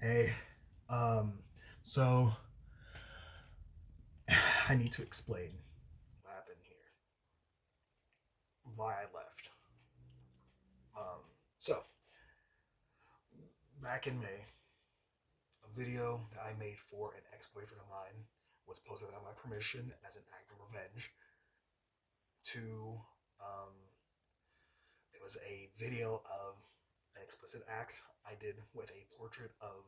Hey, um, so I need to explain what happened here, why I left. Um, so back in May, a video that I made for an ex-boyfriend of mine was posted without my permission as an act of revenge. To it was a video of an explicit act I did with a portrait of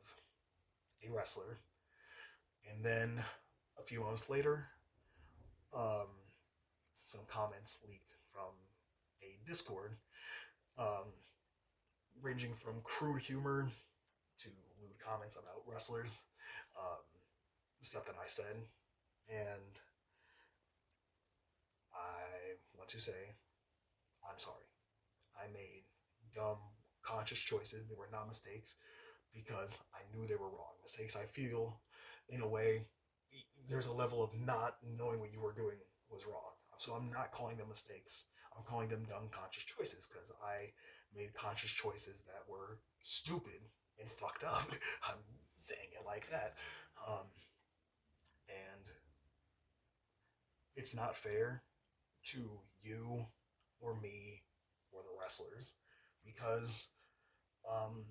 a wrestler, and then a few months later, um, some comments leaked from a Discord, um, ranging from crude humor to lewd comments about wrestlers, um, stuff that I said, and I want to say I'm sorry. I made dumb, conscious choices. They were not mistakes because I knew they were wrong. Mistakes I feel, in a way, there's a level of not knowing what you were doing was wrong. So I'm not calling them mistakes. I'm calling them dumb, conscious choices because I made conscious choices that were stupid and fucked up. I'm saying it like that. Um, and it's not fair to you or me or the wrestlers because, um,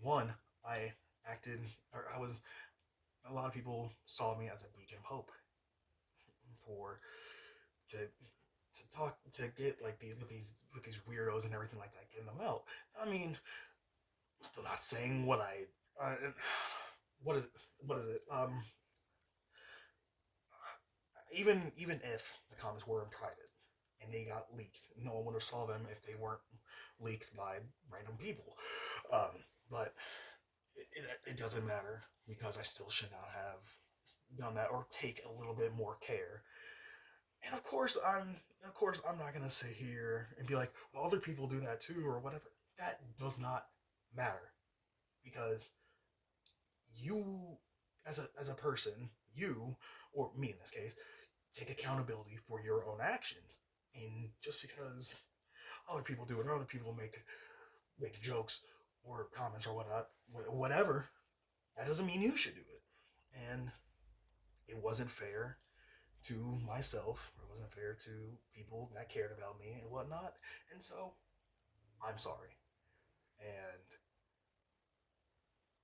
one, I acted, or I was, a lot of people saw me as a beacon of hope for to talk to get like these weirdos and everything like that, getting them out. I mean, still not saying what I what is it, what is it? Even if the comments were in private and they got leaked, no one would have saw them if they weren't leaked by random people. But it doesn't matter because I still should not have done that or take a little bit more care. And of course I'm not gonna sit here and be like, well, other people do that too or whatever. That does not matter because you, as a person, you or me in this case, take accountability for your own actions. And just because other people do it or other people make jokes or comments or whatever, that doesn't mean you should do it. And it wasn't fair to myself. It wasn't fair to people that cared about me and whatnot. And so I'm sorry. And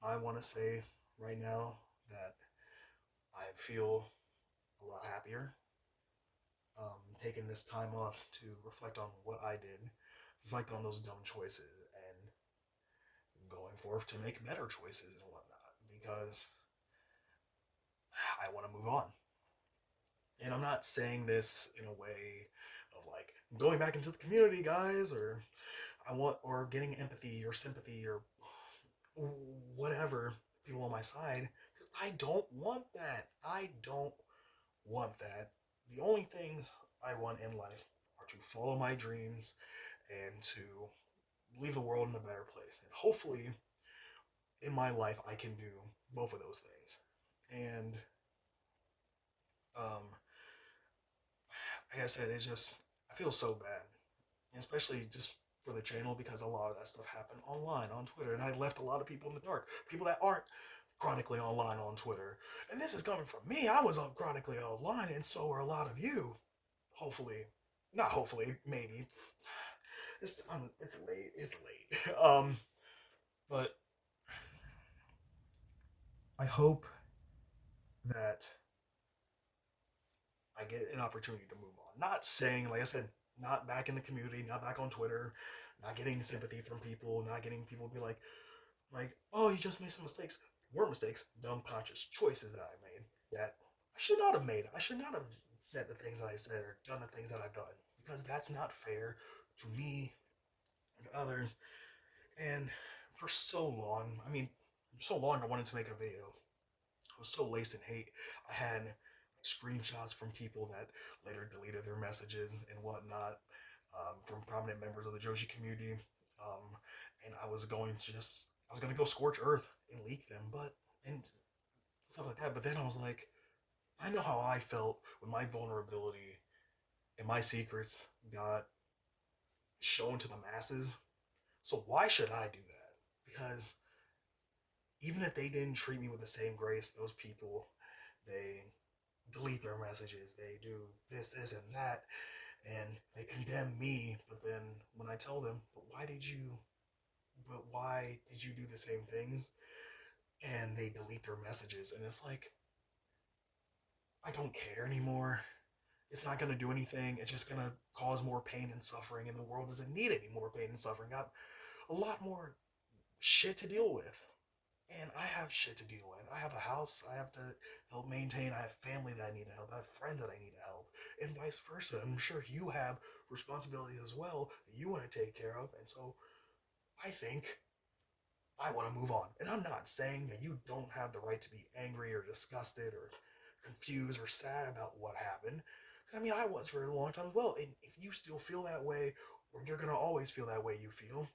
I want to say right now that I feel a lot happier, taking this time off to reflect on what I did, reflect on those dumb choices, and going forth to make better choices and whatnot because I want to move on. And I'm not saying this in a way of like going back into the community, guys, or I want or getting empathy or sympathy or whatever people on my side because I don't want that. I don't want that. The only things I want in life are to follow my dreams and to leave the world in a better place. And hopefully, in my life, I can do both of those things. And um, like I said, it's just I feel so bad, and especially just for the channel because a lot of that stuff happened online on Twitter, and I left a lot of people in the dark. People that aren't chronically online on Twitter, and this is coming from me. I was chronically online, and so are a lot of you. Hopefully, not hopefully, maybe. It's late. It's late. But I hope that I get an opportunity to move on. Not saying, like I said, not back in the community, not back on Twitter, not getting sympathy from people, not getting people to be like, oh, you just made some mistakes. Were mistakes, dumb conscious choices that I made that I should not have made. I should not have said the things that I said or done the things that I've done because that's not fair to me and others. And for so long, I mean, so long I wanted to make a video. I was so laced in hate. I had like, screenshots from people that later deleted their messages and whatnot, from prominent members of the Joshi community. Um, and I was going to go scorch earth and leak them, and stuff like that. But then I was like, I know how I felt when my vulnerability and my secrets got shown to the masses. So why should I do that? Because even if they didn't treat me with the same grace, those people, they delete their messages, they do this, and that, and they condemn me. But then when I tell them, but why did you do the same things? And they delete their messages, and it's like, I don't care anymore. It's not going to do anything. It's just going to cause more pain and suffering, and the world doesn't need any more pain and suffering. Got a lot more shit to deal with. And I have shit to deal with. I have a house I have to help maintain. I have family that I need to help. I have friends that I need to help. And vice versa. I'm sure you have responsibilities as well that you want to take care of. And so I think I want to move on. And I'm not saying that you don't have the right to be angry or disgusted or confused or sad about what happened. Because I mean, I was for a long time as well. And if you still feel that way, or you're going to always feel that way you feel,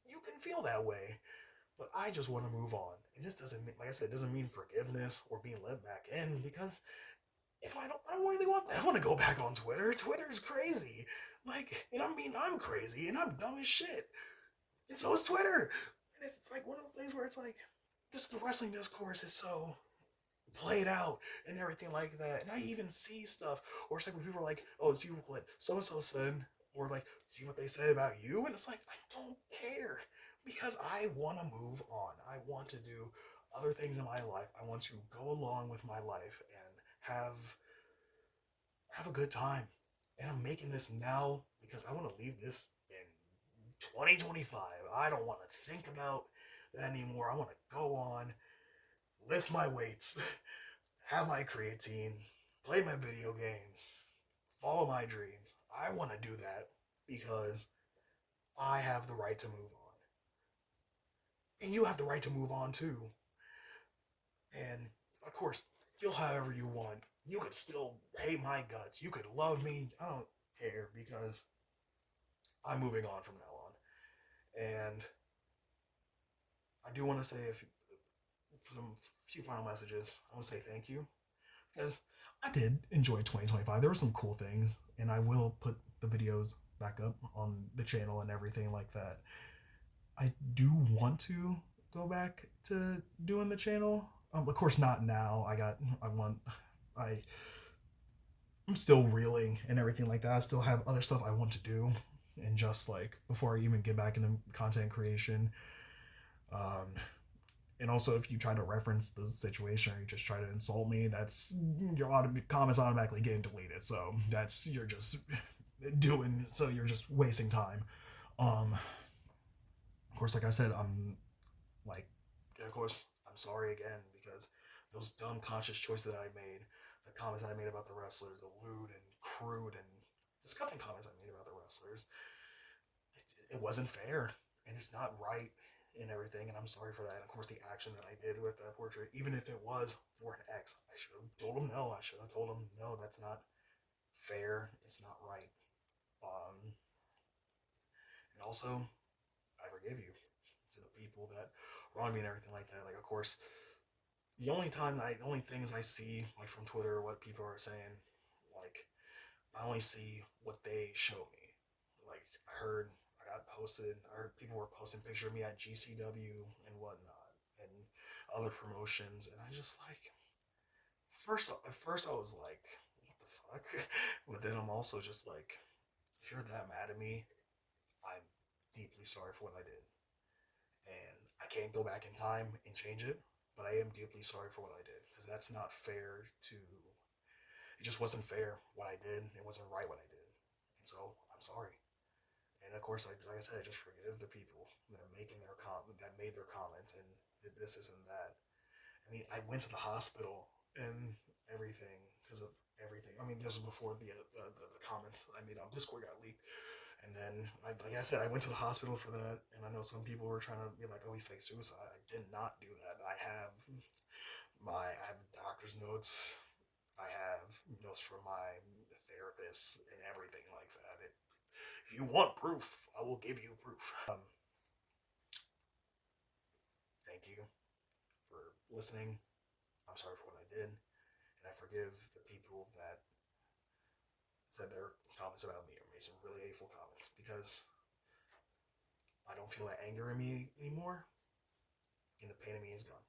you can feel that way. But I just want to move on. And this doesn't mean, like I said, it doesn't mean forgiveness or being let back in, because if I don't really want that. I want to go back on Twitter. Twitter's crazy. Like, and I mean, I'm crazy and I'm dumb as shit. And so is Twitter. And it's like one of those things where it's like, this the wrestling discourse is so played out and everything like that. And I even see stuff, or it's like when people are like, oh, see what so and so said, or like, see what they said about you. And it's like, I don't care, because I want to move on. I want to do other things in my life. I want to go along with my life and have a good time. And I'm making this now because I want to leave this in 2025. I don't want to think about that anymore. I want to go on, lift my weights, have my creatine, play my video games, follow my dreams. I want to do that because I have the right to move on. And you have the right to move on too. And of course, feel however you want. You could still hate my guts. You could love me. I don't care, because I'm moving on from now on. And I do want to say some few final messages. I want to say thank you, because I did enjoy 2025. There were some cool things, and I will put the videos back up on the channel and everything like that. I do want to go back to doing the channel. Of course, not now. I'm still reeling and everything like that. I still have other stuff I want to do, and just like before I even get back into content creation. And also, if you try to reference the situation or you just try to insult me, that's your comments automatically getting deleted. So you're just wasting time. Of course, like I said, like, of course, I'm sorry again, because those dumb conscious choices that I made, the comments that I made about the wrestlers, the lewd and crude and disgusting comments I made about the wrestlers, it wasn't fair, and it's not right and everything, and I'm sorry for that. And of course, the action that I did with that portrait, even if it was for an ex, I should have told him no. I should have told him no, that's not fair. It's not right. And also, I forgive you to the people that wronged me and everything like that. Like, of course, the only things I see, like, from Twitter, what people are saying, like, I only see what they show me. Like, I heard people were posting pictures of me at GCW and whatnot, and other promotions, and I just, like, at first I was like, what the fuck? But then I'm also just like, if you're that mad at me, I'm deeply sorry for what I did. And I can't go back in time and change it, but I am deeply sorry for what I did, because that's not fair to. It just wasn't fair what I did. It wasn't right what I did, and so I'm sorry. And of course, like I said, I just forgive the people that made their comments and did this and that. I mean, I went to the hospital and everything because of everything. I mean, this was before the comments I made on Discord got leaked. And then, like I said, I went to the hospital for that. And I know some people were trying to be like, oh, he faked suicide. I did not do that. I have doctor's notes. I have notes from my therapist and everything like that. If you want proof, I will give you proof. Thank you for listening. I'm sorry for what I did. And I forgive the people that said their comments about me or made some really hateful comments, because I don't feel that anger in me anymore, and the pain in me is gone.